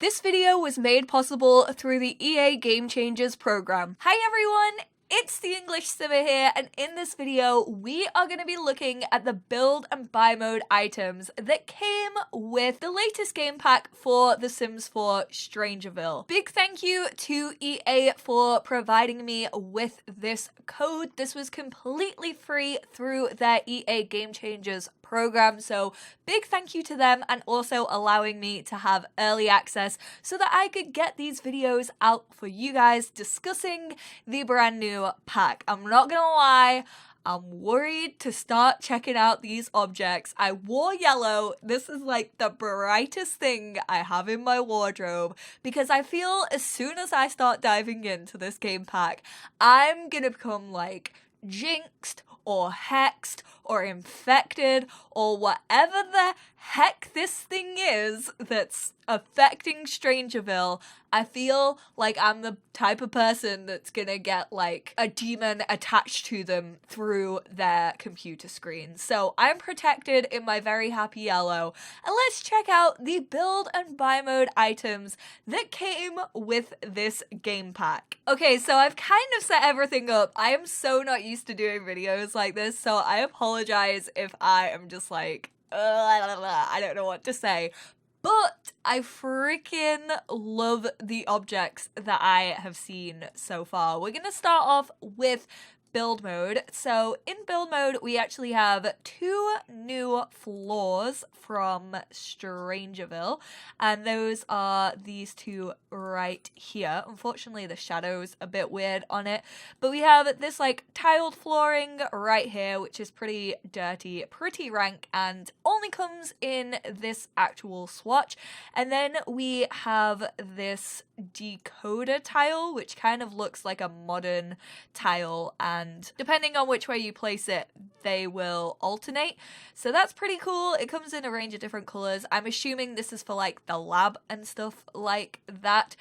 This video was made possible through the EA Game Changers program. Hi everyone! It's the EnglishSimmer here, and in this video, we are going to be looking at the build and buy mode items that came with the latest game pack for The Sims 4 StrangerVille. Big thank you to EA for providing me with this code. This was completely free through their EA Game Changers program, so big thank you to them, and also allowing me to have early access so that I could get these videos out for you guys discussing the brand new pack. I'm not gonna lie, I'm worried to start checking out these objects. I wore yellow. This is like the brightest thing I have in my wardrobe because I feel as soon as I start diving into this game pack, I'm gonna become like jinxed or hexed or infected or whatever the heck this thing is that's affecting StrangerVille. I feel like I'm the type of person that's gonna get like a demon attached to them through their computer screen. So I'm protected in my very happy yellow, and let's check out the build and buy mode items that came with this game pack. Okay, so I've kind of set everything up. I am so not used to doing videos like this, so I apologize if I am just like, I don't know what to say. But I freaking love the objects that I have seen so far. We're gonna start off with build mode. So in build mode, we actually have two new floors from StrangerVille, and those are these two right here. Unfortunately, the shadow's a bit weird on it, but we have this like tiled flooring right here, which is pretty dirty, pretty rank, and only comes in this actual swatch. And then we have this decoder tile, which kind of looks like a modern tile, and depending on which way you place it, they will alternate. So that's pretty cool. It comes in a range of different colors. I'm assuming this is for like the lab and stuff like that.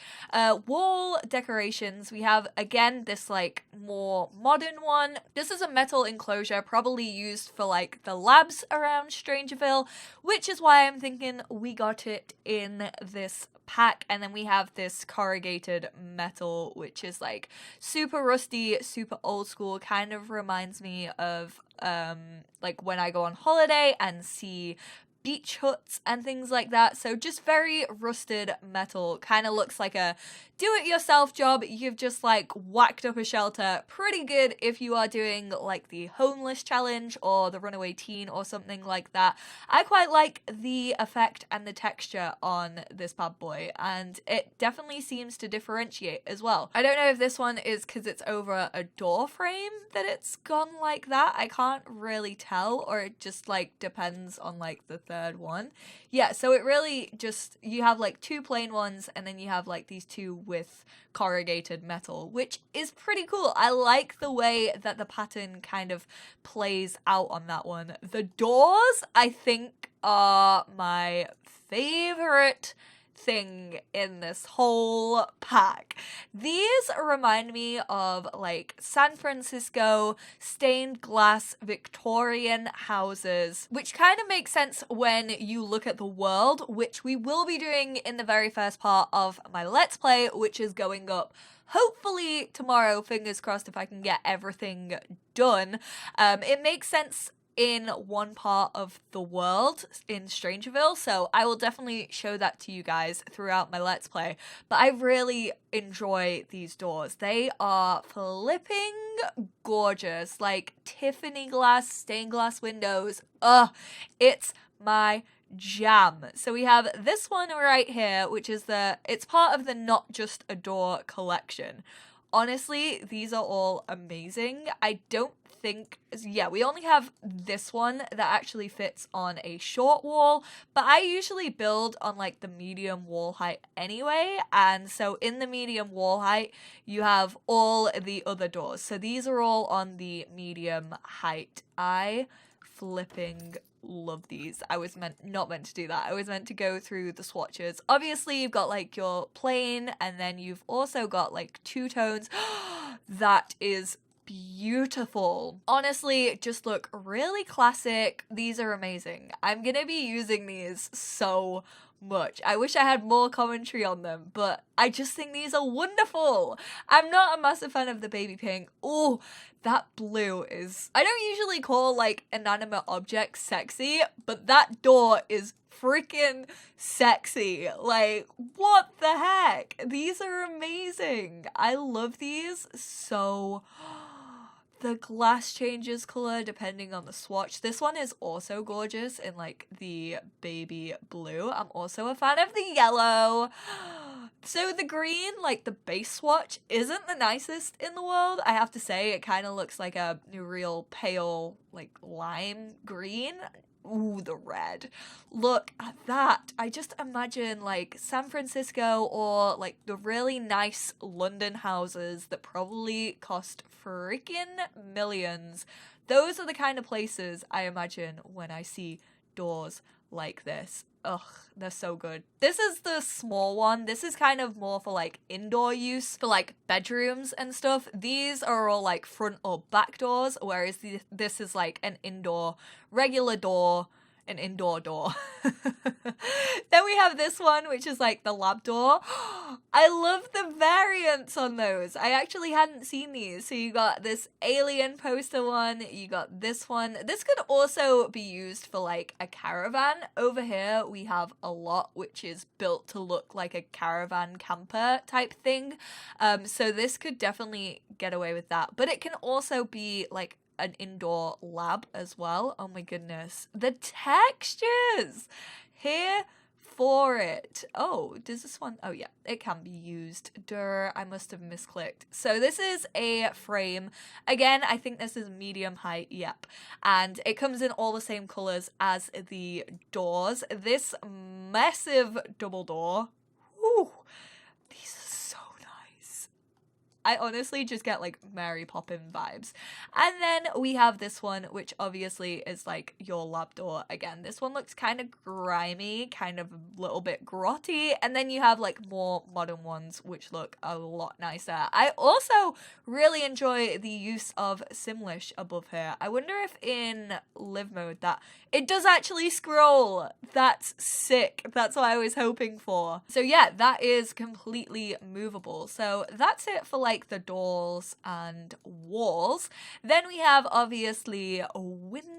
Wall decorations, we have again this like more modern one. This is a metal enclosure, probably used for like the labs around StrangerVille, which is why I'm thinking we got it in this pack. And then we have this corrugated metal, which is like super rusty, super old school, kind of reminds me of like when I go on holiday and see beach huts and things like that. So just very rusted metal, kind of looks like a do-it-yourself job. You've just like whacked up a shelter. Pretty good if you are doing like the homeless challenge or the runaway teen or something like that. I quite like the effect and the texture on this bad boy, and it definitely seems to differentiate as well. I don't know if this one is because it's over a door frame that it's gone like that. I can't really tell, or it just like depends on like the third one. Yeah, so it really just, you have like two plain ones and then you have like these two with corrugated metal, which is pretty cool. I like the way that the pattern kind of plays out on that one. The doors, I think, are my favorite thing in this whole pack. These remind me of like San Francisco stained glass Victorian houses, which kind of makes sense when you look at the world, which we will be doing in the very first part of my Let's Play, which is going up hopefully tomorrow, fingers crossed, if I can get everything done. It makes sense in one part of the world in StrangerVille, so I will definitely show that to you guys throughout my Let's Play. But I really enjoy these doors. They are flipping gorgeous, like Tiffany glass, stained glass windows. It's my jam. So we have this one right here, which is it's part of the Not Just a Door collection. Honestly, these are all amazing. I don't think, yeah, we only have this one that actually fits on a short wall, but I usually build on like the medium wall height anyway, and so in the medium wall height, you have all the other doors. So these are all on the medium height. I flipping love these. I was not meant to do that. I was meant to go through the swatches. Obviously, you've got like your plain, and then you've also got like two tones. That is beautiful. Honestly, just look really classic. These are amazing. I'm gonna be using these so much. I wish I had more commentary on them, but I just think these are wonderful. I'm not a massive fan of the baby pink. Oh, that blue is... I don't usually call, like, inanimate objects sexy, but that door is freaking sexy. Like, what the heck? These are amazing. I love these so... The glass changes color depending on the swatch. This one is also gorgeous in like the baby blue. I'm also a fan of the yellow. So the green, like the base swatch, isn't the nicest in the world. I have to say, it kind of looks like a real pale, like lime green. Ooh, the red. Look at that. I just imagine like San Francisco or like the really nice London houses that probably cost freaking millions. Those are the kind of places I imagine when I see doors like this. Ugh, they're so good. This is the small one. This is kind of more for like indoor use, for like bedrooms and stuff. These are all like front or back doors, whereas this is like an indoor regular door, an indoor door. Then we have this one, which is like the lab door. I love the variants on those. I actually hadn't seen these. So you got this alien poster one, you got this one. This could also be used for like a caravan. Over here we have a lot which is built to look like a caravan camper type thing. So this could definitely get away with that. But it can also be like an indoor lab as well. Oh my goodness. The textures! Here for it. Oh, does this one? Oh yeah, it can be used. Duh, I must have misclicked. So this is a frame. Again, I think this is medium height, yep. And it comes in all the same colors as the doors. This massive double door. Whew, these are so nice. I honestly just get like Mary Poppins vibes. And then we have this one, which obviously is like your lab door. Again, this one looks kind of grimy, kind of a little bit grotty. And then you have like more modern ones, which look a lot nicer. I also really enjoy the use of Simlish above here. I wonder if in live mode that it does actually scroll. That's sick. That's what I was hoping for. So yeah, that is completely movable. So that's it for like the doors and walls. Then we have obviously windows,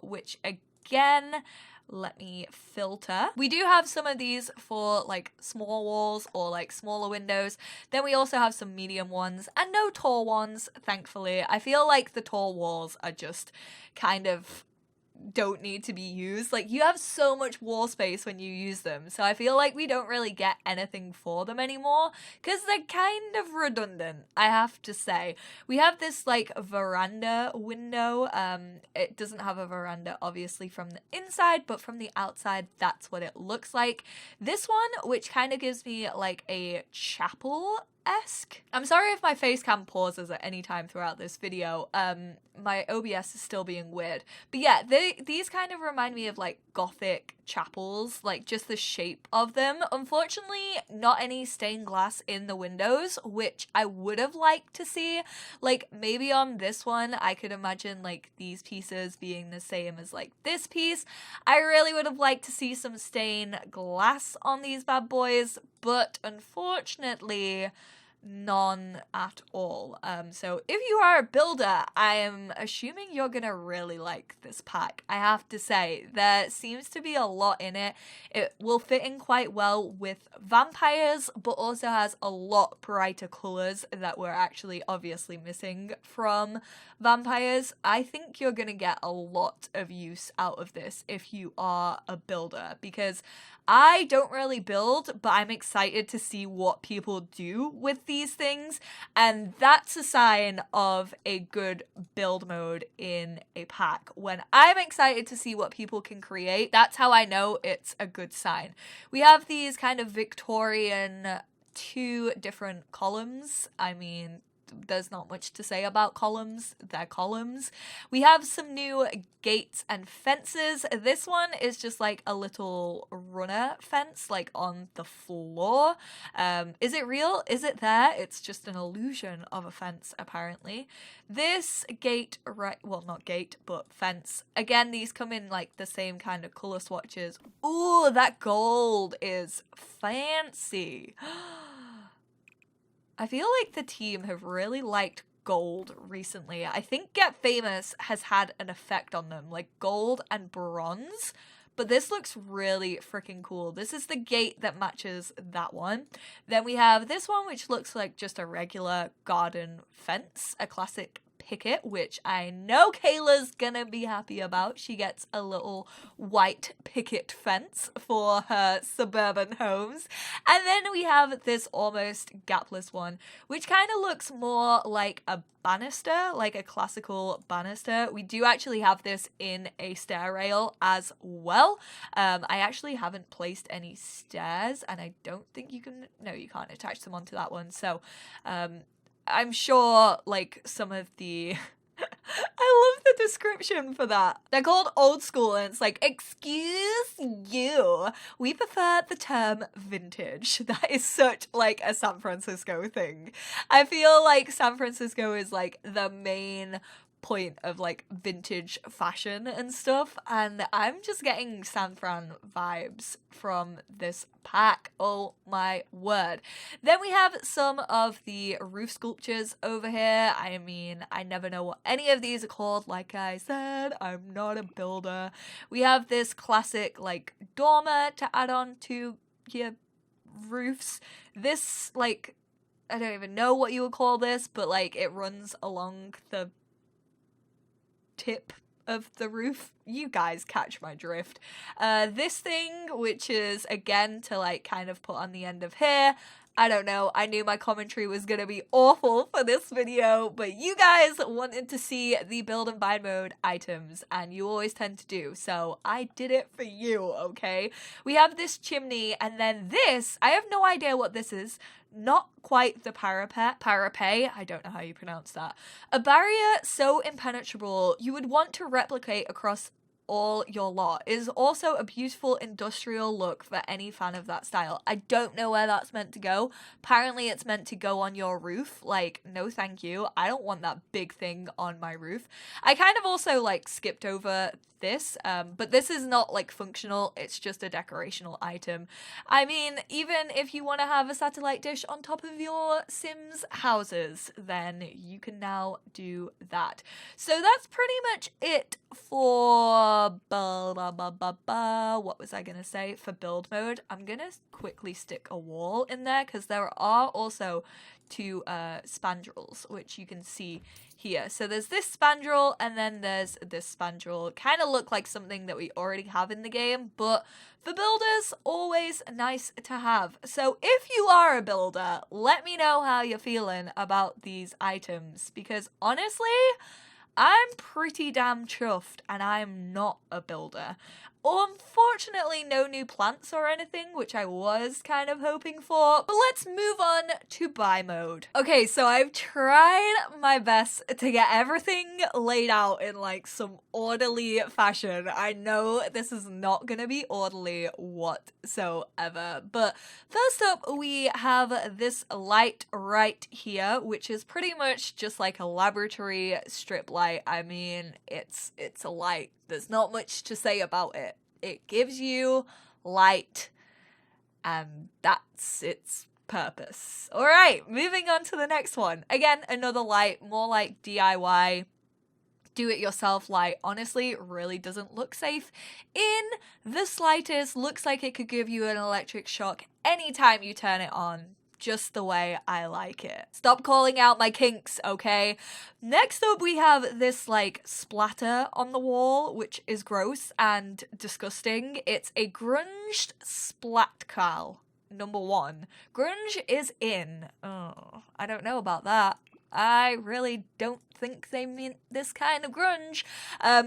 which again, let me filter. We do have some of these for like small walls or like smaller windows. Then we also have some medium ones and no tall ones, thankfully. I feel like the tall walls are just kind of don't need to be used. Like, you have so much wall space when you use them, so I feel like we don't really get anything for them anymore because they're kind of redundant, I have to say. We have this like veranda window. It doesn't have a veranda obviously from the inside, but from the outside that's what it looks like. This one, which kind of gives me like a chapel-esque. I'm sorry if my face cam pauses at any time throughout this video. My OBS is still being weird. But yeah, these kind of remind me of like Gothic chapels, like just the shape of them. Unfortunately, not any stained glass in the windows, which I would have liked to see. Like maybe on this one, I could imagine like these pieces being the same as like this piece. I really would have liked to see some stained glass on these bad boys, but unfortunately, none at all. So if you are a builder, I am assuming you're gonna really like this pack. I have to say, there seems to be a lot in it. It will fit in quite well with vampires, but also has a lot brighter colors that we're actually obviously missing from vampires. I think you're gonna get a lot of use out of this if you are a builder, because I don't really build, but I'm excited to see what people do with these things, and that's a sign of a good build mode in a pack. When I'm excited to see what people can create, that's how I know it's a good sign. We have these kind of Victorian two different columns. I mean, there's not much to say about columns. They're columns. We have some new gates and fences. This one is just like a little runner fence, like on the floor. Is it real? Is it there? It's just an illusion of a fence, apparently. This gate, well, not gate, but fence. Again, these come in like the same kind of color swatches. Ooh, that gold is fancy. I feel like the team have really liked gold recently. I think Get Famous has had an effect on them, like gold and bronze. But this looks really freaking cool. This is the gate that matches that one. Then we have this one, which looks like just a regular garden fence, a classic picket, which I know Kayla's gonna be happy about. She gets a little white picket fence for her suburban homes. And then we have this almost gapless one, which kind of looks more like a banister, like a classical banister. We do actually have this in a stair rail as well. I actually haven't placed any stairs, and I don't think you can, no, you can't attach them onto that one. So, I'm sure, like, some of the... I love the description for that. They're called old school, and it's like, excuse you. We prefer the term vintage. That is such, like, a San Francisco thing. I feel like San Francisco is, like, the main point of like vintage fashion and stuff, and I'm just getting San Fran vibes from this pack. Oh my word. Then we have some of the roof sculptures over here. I mean, I never know what any of these are called. Like I said, I'm not a builder. We have this classic like dormer to add on to your roofs. This, like, I don't even know what you would call this, but like it runs along the tip of the roof. You guys catch my drift. This thing, which is again to like kind of put on the end of here. I don't know, I knew my commentary was gonna be awful for this video, but you guys wanted to see the build and buy mode items, and you always tend to do, so I did it for you, okay? We have this chimney, and then this, I have no idea what this is. Not quite the parapet, I don't know how you pronounce that. A barrier so impenetrable you would want to replicate across all your lot. Is also a beautiful industrial look for any fan of that style. I don't know where that's meant to go. Apparently it's meant to go on your roof. Like, no thank you. I don't want that big thing on my roof. I kind of also like skipped over this, but this is not like functional, it's just a decorational item. I mean, even if you want to have a satellite dish on top of your Sims houses, then you can now do that. So that's pretty much it for what was I gonna say for build mode. I'm gonna quickly stick a wall in there because there are also two spandrels, which you can see here. So there's this spandrel and then there's this spandrel. Kind of look like something that we already have in the game, but for builders, always nice to have. So if you are a builder, let me know how you're feeling about these items, because honestly, I'm pretty damn chuffed, and I'm not a builder. Unfortunately, no new plants or anything, which I was kind of hoping for, but let's move on to buy mode. Okay, so I've tried my best to get everything laid out in like some orderly fashion. I know this is not gonna be orderly whatsoever, but first up we have this light right here, which is pretty much just like a laboratory strip light. I mean, it's a light. There's not much to say about it. It gives you light, and that's its purpose. All right, moving on to the next one. Again, another light, more like DIY, do-it-yourself light. Honestly, really doesn't look safe in the slightest. Looks like it could give you an electric shock anytime you turn it on. Just the way I like it. Stop calling out my kinks, okay? Next up, we have this like splatter on the wall, which is gross and disgusting. It's a grunged splat cal, number 1. Grunge is in. Oh, I don't know about that. I really don't think they meant this kind of grunge.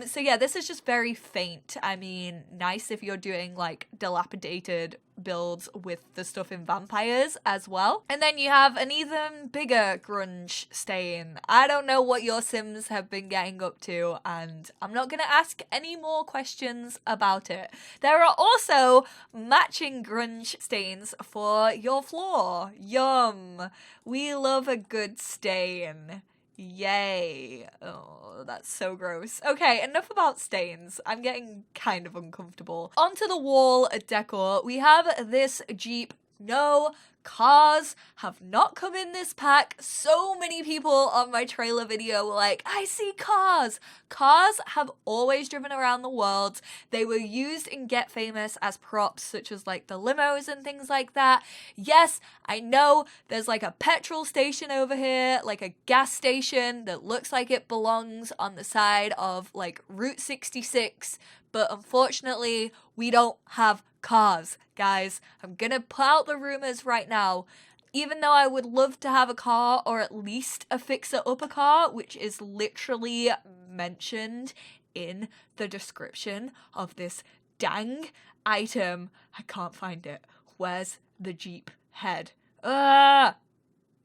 So yeah, this is just very faint. I mean, nice if you're doing like dilapidated builds with the stuff in vampires as well. And then you have an even bigger grunge stain. I don't know what your Sims have been getting up to, and I'm not gonna ask any more questions about it. There are also matching grunge stains for your floor. Yum! We love a good stain. Yay. Oh, that's so gross. Okay, enough about stains. I'm getting kind of uncomfortable. Onto the wall decor, we have this Jeep. No, cars have not come in this pack. So many people on my trailer video were like, I see cars. Cars have always driven around the world. They were used in Get Famous as props, such as like the limos and things like that. Yes, I know there's like a petrol station over here, like a gas station that looks like it belongs on the side of like Route 66, but unfortunately we don't have cars, guys. I'm gonna put out the rumors right now. Even though I would love to have a car, or at least a fixer-upper car, which is literally mentioned in the description of this dang item, I can't find it. Where's the Jeep head? My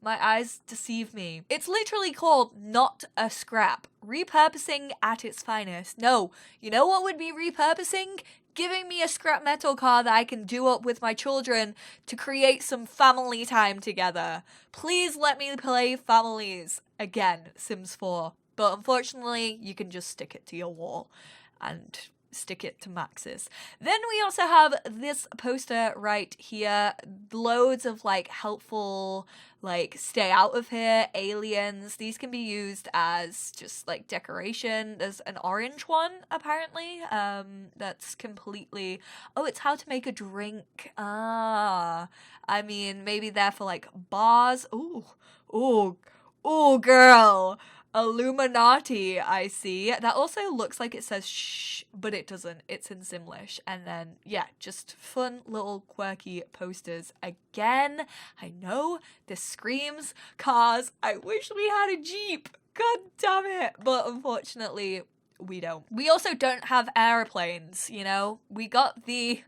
eyes deceive me. It's literally called Not a Scrap. Repurposing at its finest. No, you know what would be repurposing? Giving me a scrap metal car that I can do up with my children to create some family time together. Please let me play Families again, Sims 4. But unfortunately, you can just stick it to your wall and stick it to maxes. Then we also have this poster right here. Loads of like helpful, like stay out of here aliens. These can be used as just like decoration. There's an orange one apparently that's completely, oh, it's how to make a drink. I mean, maybe they're for like bars. Ooh girl, Illuminati, I see. That also looks like it says shh, but it doesn't. It's in Simlish. And then, yeah, just fun little quirky posters. Again, I know this screams cars. I wish we had a Jeep. God damn it. But unfortunately, we don't. We also don't have airplanes, you know? We got the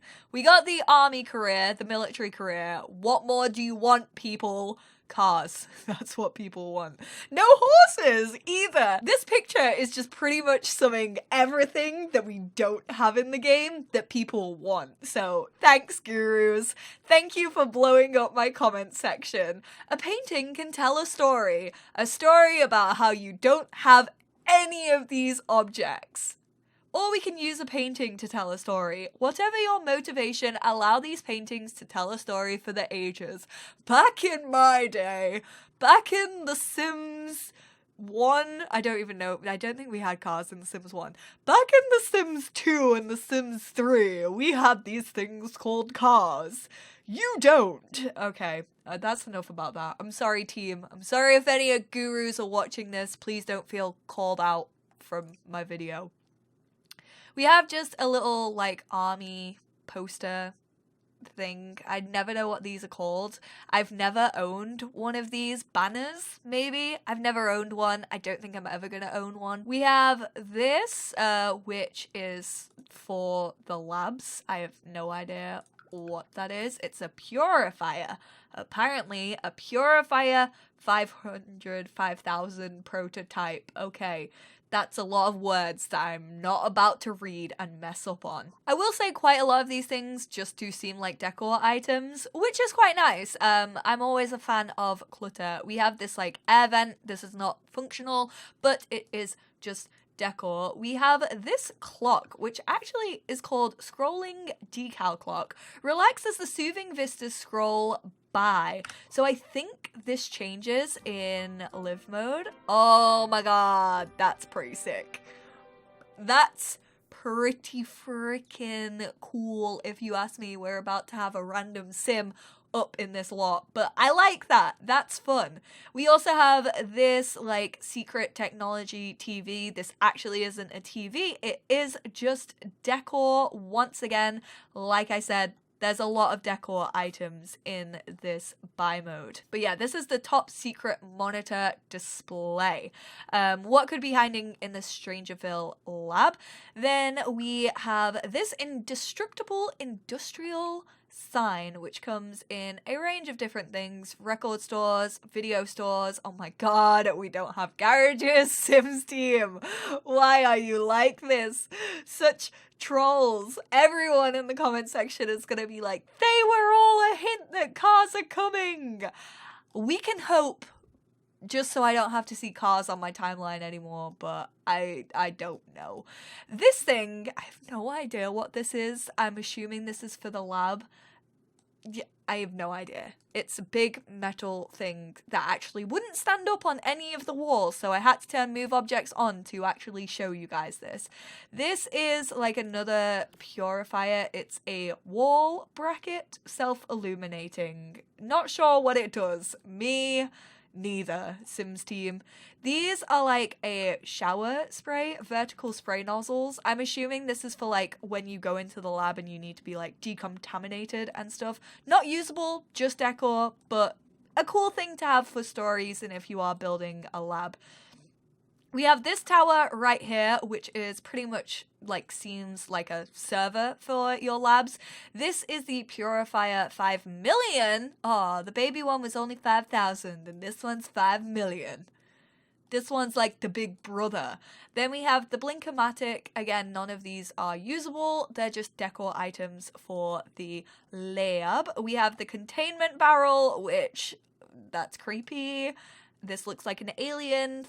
army career, the military career. What more do you want, people? Cars. That's what people want. No horses either. This picture is just pretty much summing everything that we don't have in the game that people want. So thanks, gurus. Thank you for blowing up my comment section. A painting can tell a story about how you don't have any of these objects. Or we can use a painting to tell a story. Whatever your motivation, allow these paintings to tell a story for the ages. Back in my day, back in The Sims 1, I don't even know, I don't think we had cars in The Sims 1. Back in The Sims 2 and The Sims 3, we had these things called cars. You don't. Okay, that's enough about that. I'm sorry, team. I'm sorry if any gurus are watching this. Please don't feel called out from my video. We have just a little, like, army poster thing. I never know what these are called. I've never owned one of these banners, maybe. I've never owned one. I don't think I'm ever gonna own one. We have this, which is for the labs. I have no idea what that is. It's a purifier. Apparently, a purifier 500,000 prototype. Okay. That's a lot of words that I'm not about to read and mess up on. I will say quite a lot of these things just do seem like decor items, which is quite nice. I'm always a fan of clutter. We have this like air vent. This is not functional, but it is just decor. We have this clock, which actually is called Scrolling Decal Clock. Relax as the soothing vistas scroll by. So I think this changes in live mode. Oh my god, that's pretty sick. That's pretty freaking cool if you ask me. We're about to have a random sim up in this lot, but I like that. That's fun. We also have this like secret technology TV. This actually isn't a TV. It is just decor once again. Like I said, there's a lot of decor items in this buy mode. But yeah, this is the top secret monitor display. What could be hiding in the StrangerVille lab? Then we have this indestructible industrial sign, which comes in a range of different things: record stores, video stores. Oh my god, we don't have garages. Sims team, why are you like this? Such trolls. Everyone in the comment section is gonna be like, they were all a hint that cars are coming. We can hope, just so I don't have to see cars on my timeline anymore, but I don't know. This thing, I have no idea what this is. I'm assuming this is for the lab. Yeah, I have no idea. It's a big metal thing that actually wouldn't stand up on any of the walls, so I had to turn move objects on to actually show you guys this. This is like another purifier. It's a wall bracket, self-illuminating. Not sure what it does. Me neither, Sims team. These are like a shower spray, vertical spray nozzles. I'm assuming this is for like when you go into the lab and you need to be like decontaminated and stuff. Not usable, just decor, but a cool thing to have for stories and if you are building a lab. We have this tower right here, which is pretty much like seems like a server for your labs. This is the Purifier 5 million. Oh, the baby one was only 5,000 and this one's 5 million. This one's like the big brother. Then we have the Blinker-matic. Again, none of these are usable. They're just decor items for the lab. We have the containment barrel, which that's creepy. This looks like an alien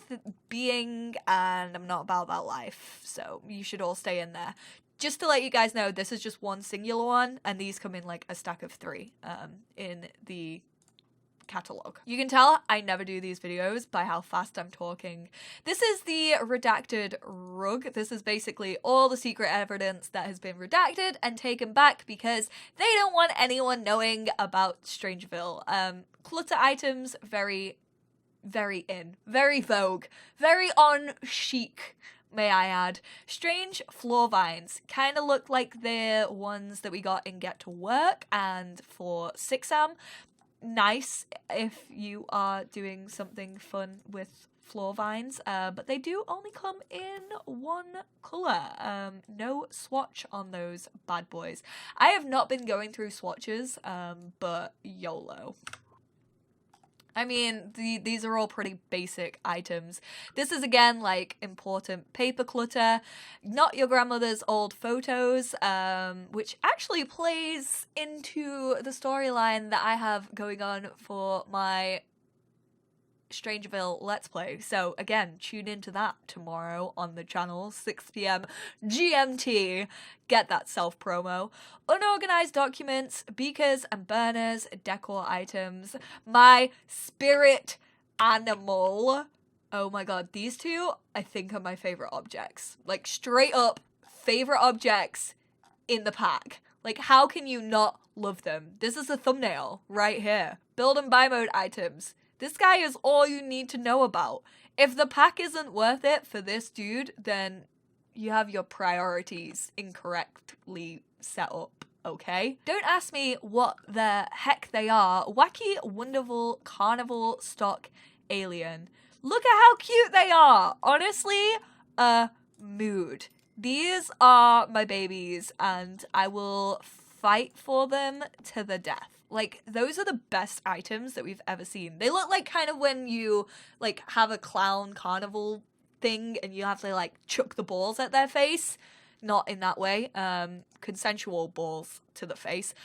being, and I'm not about that life, so you should all stay in there. Just to let you guys know, this is just one singular one, and these come in like a stack of 3 in the catalog. You can tell I never do these videos by how fast I'm talking. This is the redacted rug. This is basically all the secret evidence that has been redacted and taken back because they don't want anyone knowing about StrangerVille. Clutter items, very in, very vogue, very on chic, may I add. Strange floor vines kind of look like the ones that we got in Get to Work and for 6am. Nice if you are doing something fun with floor vines, but they do only come in one color. No swatch on those bad boys. I have not been going through swatches, but YOLO. I mean, these are all pretty basic items. This is, again, like, important paper clutter. Not your grandmother's old photos, which actually plays into the storyline that I have going on for my StrangerVille Let's Play. So, again, tune into that tomorrow on the channel, 6 p.m. GMT. Get that self-promo. Unorganized documents, beakers and burners, decor items. My spirit animal. Oh my god, these two, I think, are my favorite objects. Like, straight up, favorite objects in the pack. Like, how can you not love them? This is a thumbnail right here. Build and buy mode items. This guy is all you need to know about. If the pack isn't worth it for this dude, then you have your priorities incorrectly set up, okay? Don't ask me what the heck they are. Wacky, wonderful, carnival stock alien. Look at how cute they are. Honestly, a mood. These are my babies, and I will fight for them to the death. Like, those are the best items that we've ever seen. They look like kind of when you, like, have a clown carnival thing and you have to, like, chuck the balls at their face. Not in that way. Consensual balls to the face.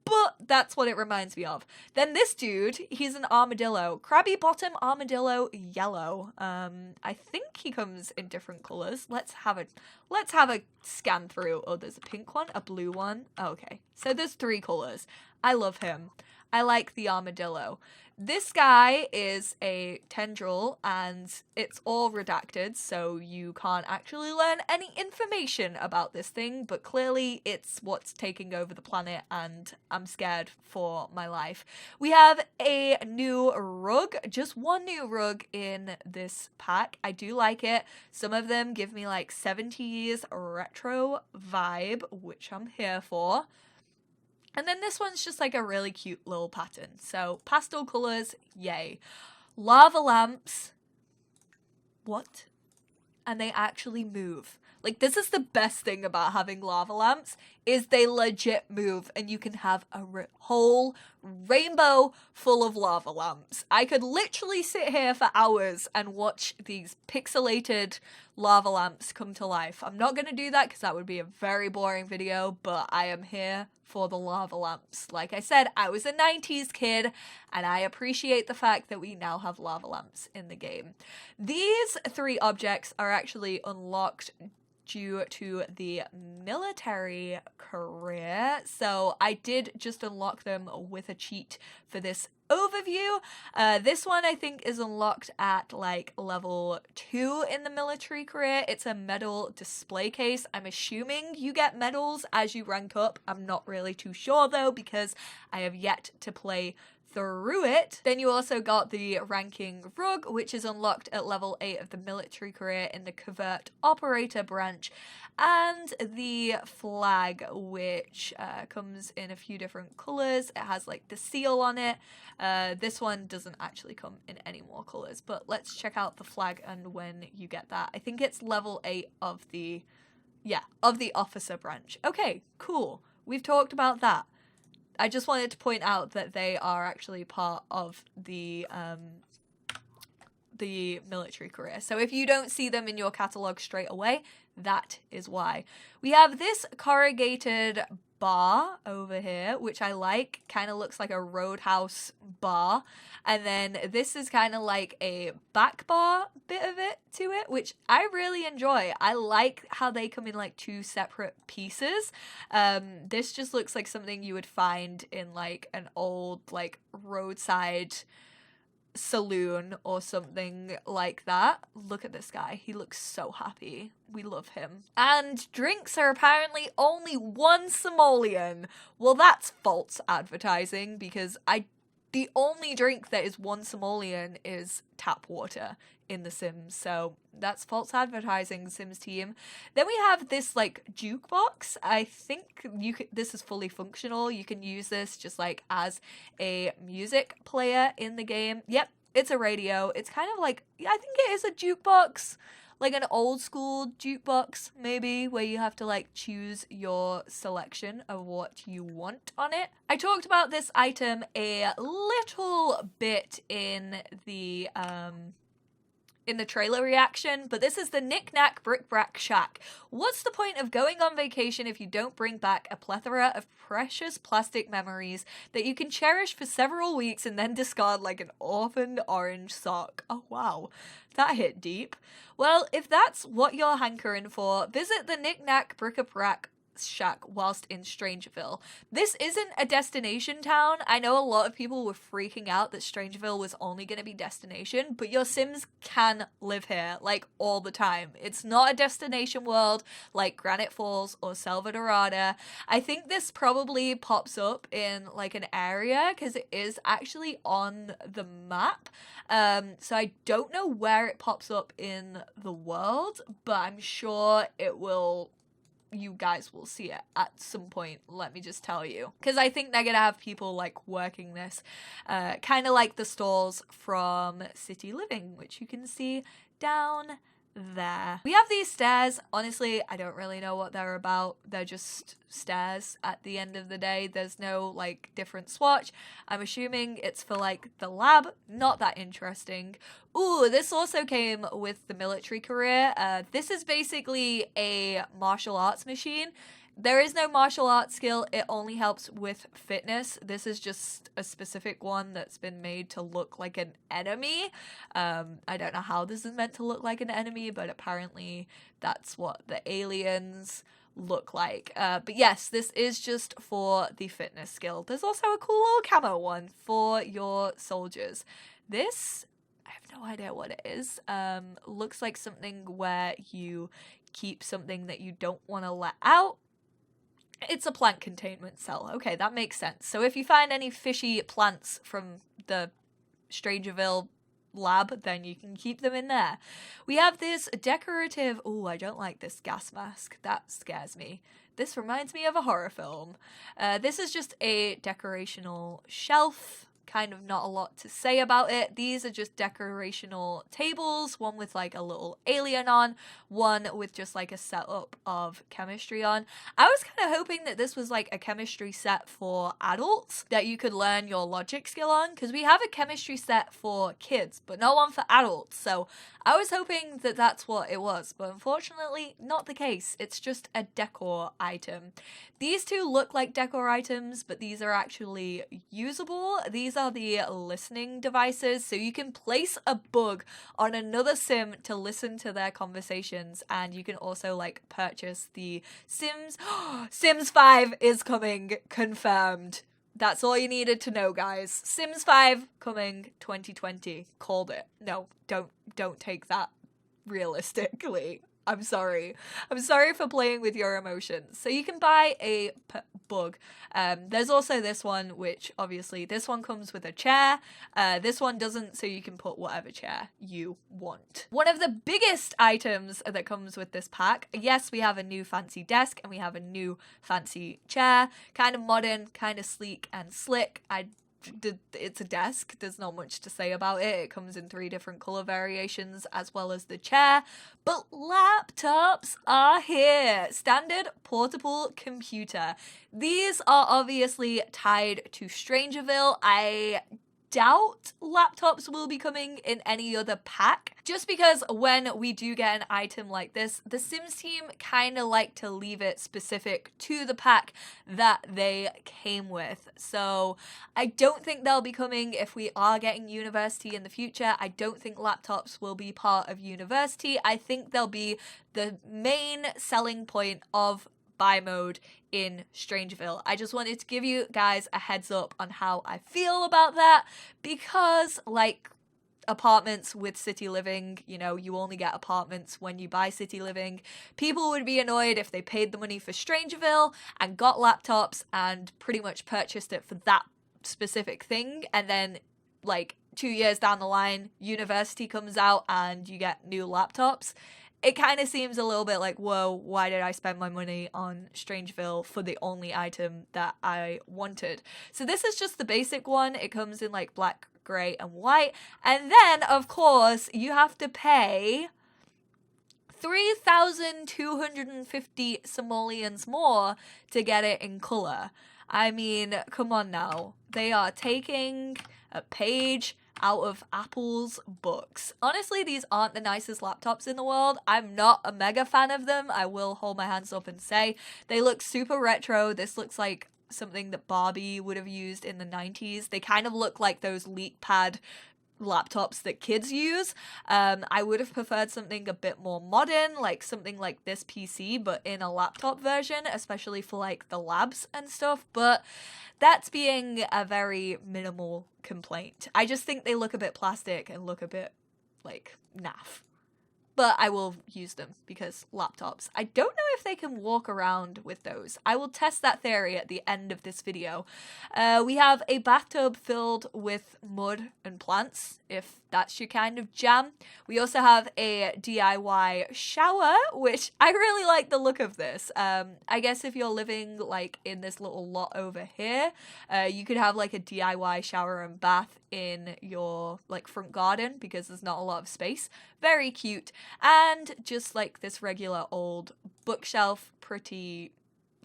But that's what it reminds me of. Then this dude, he's an armadillo. Crabby bottom armadillo yellow. I think he comes in different colors. Let's have a scan through. Oh, there's a pink one, a blue one. Oh, okay. So there's 3 colors. I love him. I like the armadillo. This guy is a tendril and it's all redacted, so you can't actually learn any information about this thing, but clearly it's what's taking over the planet and I'm scared for my life. We have a new rug, just one new rug in this pack. I do like it. Some of them give me like 70s retro vibe, which I'm here for. And then this one's just like a really cute little pattern. So pastel colors, yay. Lava lamps. What? And they actually move. Like, this is the best thing about having lava lamps, is they legit move, and you can have a whole rainbow full of lava lamps. I could literally sit here for hours and watch these pixelated lava lamps come to life. I'm not gonna do that because that would be a very boring video, but I am here for the lava lamps. Like I said, I was a 90s kid, and I appreciate the fact that we now have lava lamps in the game. These 3 objects are actually unlocked due to the military career, so I did just unlock them with a cheat for this overview. This one I think is unlocked at like level 2 in the military career. It's a medal display case. I'm assuming you get medals as you rank up. I'm not really too sure though, because I have yet to play through it. Then you also got the ranking rug, which is unlocked at level 8 of the military career in the covert operator branch, and the flag, which comes in a few different colors. It has like the seal on it. This one doesn't actually come in any more colors, but let's check out the flag and when you get that. I think it's level 8 of the officer branch. Okay, cool. We've talked about that. I just wanted to point out that they are actually part of the military career. So if you don't see them in your catalog straight away, that is why. We have this corrugated bar over here, which I like. Kind of looks like a Roadhouse bar. And then this is kind of like a back bar bit of it to it, which I really enjoy. I like how they come in like 2 separate pieces. This just looks like something you would find in like an old like roadside saloon or something like that. Look at this guy. He looks so happy. We love him. And drinks are apparently only 1 simoleon. Well, that's false advertising, because the only drink that is 1 simoleon is tap water in The Sims, so that's false advertising, Sims team. Then we have this like jukebox. I think this is fully functional. You can use this just like as a music player in the game. Yep, it's a radio. It's kind of like, I think it is a jukebox, like an old school jukebox maybe, where you have to like choose your selection of what you want on it. I talked about this item a little bit in the trailer reaction, but this is the Knick-Knack Brick-Brack Shack. What's the point of going on vacation if you don't bring back a plethora of precious plastic memories that you can cherish for several weeks and then discard like an orphaned orange sock? Oh wow, that hit deep. Well, if that's what you're hankering for, visit the Knick-Knack Brick-a-Brack Shack whilst in StrangerVille. This isn't a destination town. I know a lot of people were freaking out that StrangerVille was only going to be destination, but your Sims can live here like all the time. It's not a destination world like Granite Falls or Salvadorada. I think this probably pops up in like an area because it is actually on the map. So I don't know where it pops up in the world, but I'm sure you guys will see it at some point, let me just tell you. Because I think they're gonna have people like working this, kind of like the stalls from City Living, which you can see down there. We have these stairs. Honestly, I don't really know what they're about. They're just stairs at the end of the day. There's no like different swatch. I'm assuming it's for like the lab. Not that interesting. Ooh, this also came with the military career. This is basically a martial arts machine. There is no martial arts skill, it only helps with fitness. This is just a specific one that's been made to look like an enemy. I don't know how this is meant to look like an enemy, but apparently that's what the aliens look like. But yes, this is just for the fitness skill. There's also a cool little camo one for your soldiers. This, I have no idea what it is. Looks like something where you keep something that you don't want to let out. It's a plant containment cell. Okay, that makes sense. So if you find any fishy plants from the StrangerVille lab, then you can keep them in there. We have this decorative... Oh, I don't like this gas mask. That scares me. This reminds me of a horror film. This is just a decorational shelf. kind of not a lot to say about it. These are just decorational tables, one with like a little alien on, one with just like a setup of chemistry on. I was kind of hoping that this was like a chemistry set for adults that you could learn your logic skill on, because we have a chemistry set for kids, but no one for adults. So I was hoping that that's what it was, but unfortunately not the case. It's just a decor item. These two look like decor items, but these are actually usable. These are the listening devices, so you can place a bug on another sim to listen to their conversations, and you can also like purchase the Sims. Sims 5 is coming, confirmed. That's all you needed to know, guys. Sims 5 coming 2020. Called it. No, don't take that realistically. I'm sorry. I'm sorry for playing with your emotions. So you can buy a bug. There's also this one, which obviously this one comes with a chair. This one doesn't, so you can put whatever chair you want. One of the biggest items that comes with this pack, yes, we have a new fancy desk and we have a new fancy chair. Kind of modern, kind of sleek and slick. It's a desk. There's not much to say about it. It comes in 3 different color variations as well as the chair. But laptops are here. Standard portable computer. These are obviously tied to StrangerVille. I doubt laptops will be coming in any other pack, just because when we do get an item like this, the Sims team kind of like to leave it specific to the pack that they came with. So I don't think they'll be coming if we are getting University in the future. I don't think laptops will be part of University. I think they'll be the main selling point of buy mode in StrangerVille. I just wanted to give you guys a heads up on how I feel about that, because like apartments with city living, you know, you only get apartments when you buy city living. People would be annoyed if they paid the money for StrangerVille and got laptops and pretty much purchased it for that specific thing, and then like 2 years down the line, University comes out and you get new laptops. It kind of seems a little bit like, whoa, why did I spend my money on StrangerVille for the only item that I wanted? So this is just the basic one. It comes in like black, grey, and white. And then, of course, you have to pay 3,250 simoleons more to get it in colour. I mean, come on now. They are taking a page out of Apple's books. Honestly, these aren't the nicest laptops in the world. I'm not a mega fan of them. I will hold my hands up and say they look super retro. This looks like something that Barbie would have used in the 90s. They kind of look like those LeapPad laptops that kids use. I would have preferred something a bit more modern, like something like this PC, but in a laptop version, especially for like the labs and stuff. But that's being a very minimal complaint. I just think they look a bit plastic and look a bit like naff. But I will use them because laptops. I don't know if they can walk around with those. I will test that theory at the end of this video. We have a bathtub filled with mud and plants, if that's your kind of jam. We also have a DIY shower, which I really like the look of this. I guess if you're living like in this little lot over here, you could have like a DIY shower and bath in your like front garden because there's not a lot of space. Very cute. And just like this regular old bookshelf, pretty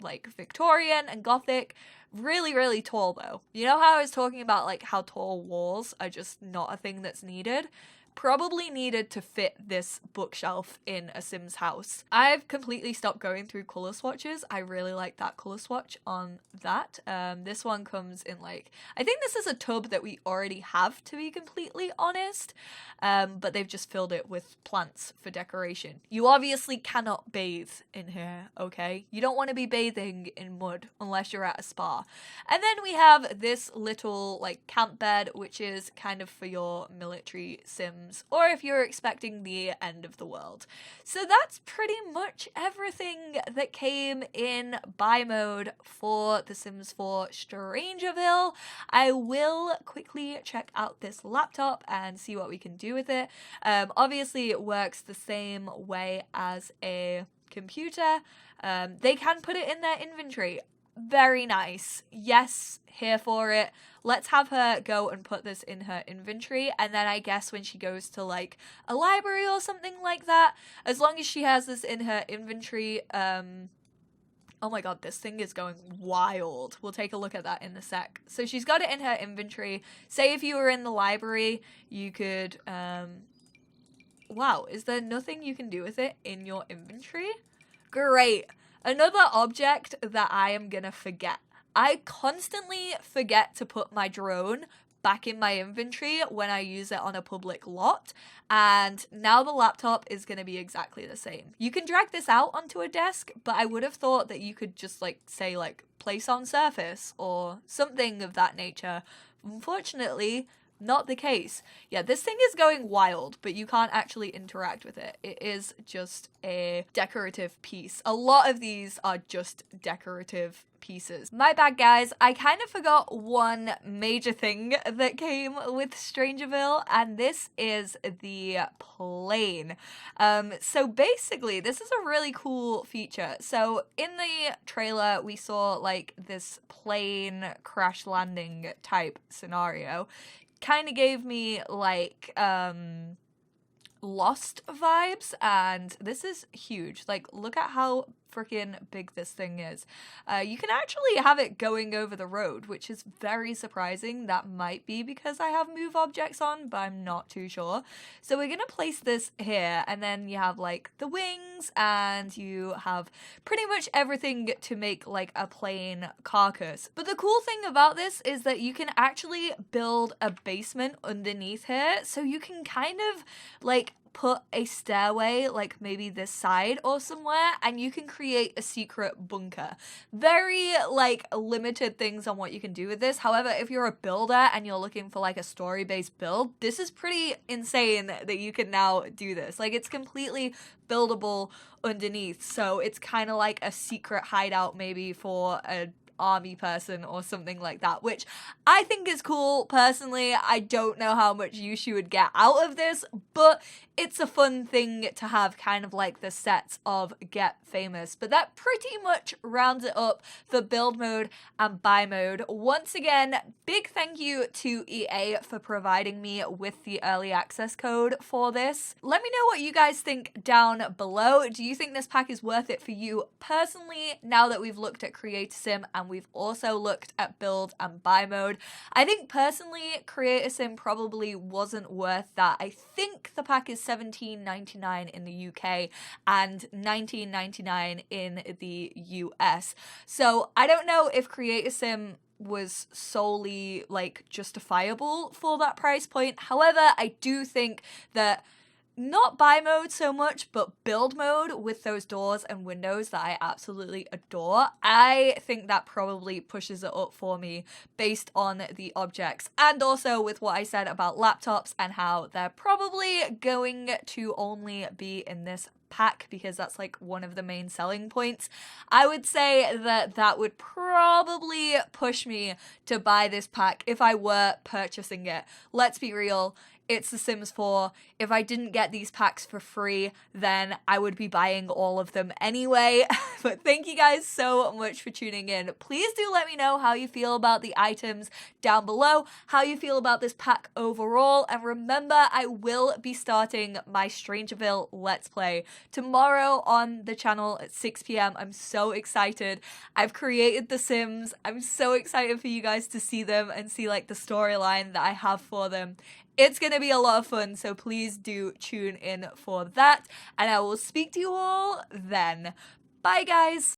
like Victorian and Gothic. Really, really tall though. You know how I was talking about like how tall walls are just not a thing that's needed? Probably needed to fit this bookshelf in a Sims house. I've completely stopped going through color swatches. I really like that color swatch on that. This one comes in like, I think this is a tub that we already have, to be completely honest, but they've just filled it with plants for decoration. You obviously cannot bathe in here, okay? You don't want to be bathing in mud unless you're at a spa. And then we have this little like camp bed, which is kind of for your military Sims, or if you're expecting the end of the world. So that's pretty much everything that came in buy mode for The Sims 4 StrangerVille. I will quickly check out this laptop and see what we can do with it. Obviously it works the same way as a computer. They can put it in their inventory. very nice. Yes, here for it. Let's have her go and put this in her inventory, and then I guess when she goes to like a library or something like that, as long as she has this in her inventory, oh my god, this thing is going wild. We'll take a look at that in a sec. So she's got it in her inventory. Say if you were in the library, you could, wow, is there nothing you can do with it in your inventory? Great. Another object that I am gonna forget. I constantly forget to put my drone back in my inventory when I use it on a public lot, and now the laptop is going to be exactly the same. You can drag this out onto a desk, but I would have thought that you could just like say like place on surface or something of that nature. Unfortunately, not the case. Yeah, this thing is going wild, but you can't actually interact with it. It is just a decorative piece. A lot of these are just decorative pieces. My bad, guys. I kind of forgot one major thing that came with StrangerVille, and this is the plane. So basically, this is a really cool feature. So in the trailer, we saw like this plane crash landing type scenario. Kind of gave me like Lost vibes, and this is huge. Like, look at how freaking big this thing is. You can actually have it going over the road, which is very surprising. That might be because I have move objects on, but I'm not too sure. So we're gonna place this here, and then you have like the wings, and you have pretty much everything to make like a plane carcass. But the cool thing about this is that you can actually build a basement underneath here, so you can kind of like put a stairway like maybe this side or somewhere, and you can create a secret bunker. Very like limited things on what you can do with this. However, if you're a builder and you're looking for like a story-based build, this is pretty insane that you can now do this. Like, it's completely buildable underneath, so it's kind of like a secret hideout maybe for a army person or something like that, which I think is cool. Personally, I don't know how much use you would get out of this, but it's a fun thing to have, kind of like the sets of Get Famous. But that pretty much rounds it up for build mode and buy mode. Once again, big thank you to EA for providing me with the early access code for this. Let me know what you guys think down below. Do you think this pack is worth it for you personally, now that we've looked at Creator Sim and we've also looked at build and buy mode? I think personally Creator Sim probably wasn't worth that. I think the pack is $17.99 in the UK and $19.99 in the US. So I don't know if Creator Sim was solely like justifiable for that price point. However, I do think that not buy mode so much, but build mode with those doors and windows that I absolutely adore, I think that probably pushes it up for me based on the objects, and also with what I said about laptops and how they're probably going to only be in this pack because that's like one of the main selling points. I would say that that would probably push me to buy this pack if I were purchasing it. Let's be real. It's The Sims 4. If I didn't get these packs for free, then I would be buying all of them anyway. But thank you guys so much for tuning in. Please do let me know how you feel about the items down below, how you feel about this pack overall, and remember, I will be starting my StrangerVille Let's Play tomorrow on the channel at 6 p.m. I'm so excited. I've created The Sims. I'm so excited for you guys to see them and see like the storyline that I have for them. It's going to be a lot of fun, so please do tune in for that, and I will speak to you all then. Bye, guys!